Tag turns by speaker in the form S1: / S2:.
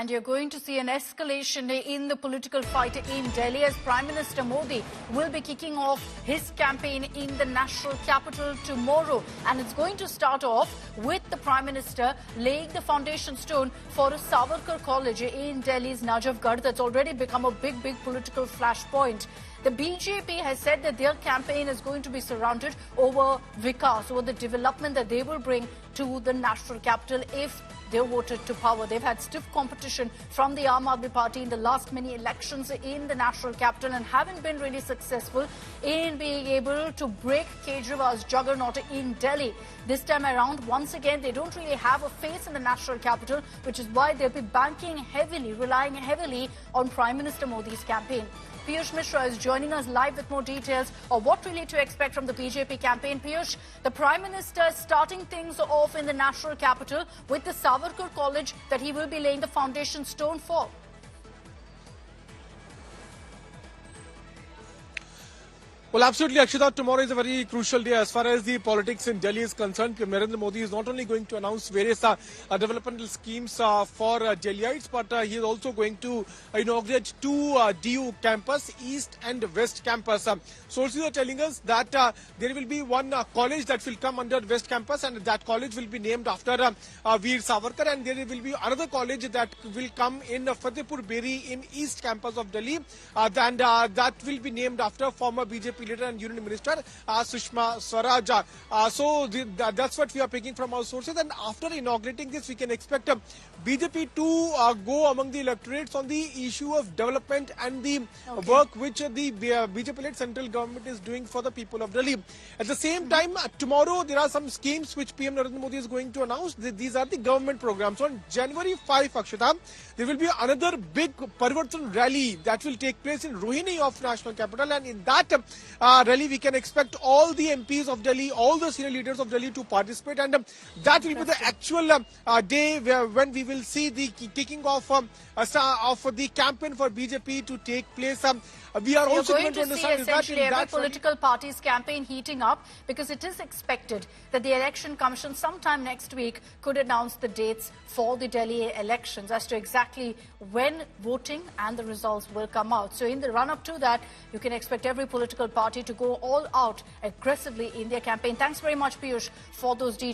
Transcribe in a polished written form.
S1: And you're going to see an escalation in the political fight in Delhi as Prime Minister Modi will be kicking off his campaign in the national capital tomorrow. And it's going to start off with the Prime Minister laying the foundation stone for a Savarkar College in Delhi's Najafgarh that's already become a big political flashpoint. The BJP has said that their campaign is going to be surrounded over Vikas, over the development that they will bring to the national capital if they're voted to power. They've had stiff competition from the Aam Aadmi Party in the last many elections in the national capital and haven't been really successful in being able to break Kejriwal's juggernaut in Delhi. This time around, once again, they don't really have a face in the national capital, which is why they'll be banking heavily, relying heavily on Prime Minister Modi's campaign. Piyush Mishra is joining us live with more details of what really to expect from the BJP campaign. Piyush, the Prime Minister is starting things off in the national capital with the Savarkar College that he will be laying the foundation stone for.
S2: Well, absolutely, Akshita. Tomorrow is a very crucial day as far as the politics in Delhi is concerned. Narendra Modi is not only going to announce various developmental schemes for Delhiites, but he is also going to inaugurate two DU campus, East and West campus. Sources are telling us that there will be one college that will come under West campus, and that college will be named after Veer Savarkar, and there will be another college that will come in Fatehpur Beri in East campus of Delhi, and that will be named after former BJP leader and Union Minister Sushma Swaraj. So that's what we are picking from our sources. And after inaugurating this, we can expect BJP to go among the electorates on the issue of development and the work which the BJP-led central government is doing for the people of Delhi. At the same time, tomorrow there are some schemes which PM Narendra Modi is going to announce. These are the government programs. So on January 5, Akshita, there will be another big Parivartan rally that will take place in Rohini of national capital, and in that rally we can expect all the MPs of Delhi, all the senior leaders of Delhi to participate, and that will be the actual day when we will see the kicking off of the campaign for BJP to take place. We are also
S1: going to see essentially every political party's campaign heating up, because it is expected that the Election Commission sometime next week could announce the dates for the Delhi elections as to exactly when voting and the results will come out. So in the run-up to that, you can expect every political party to go all out aggressively in their campaign. Thanks very much, Piyush, for those details.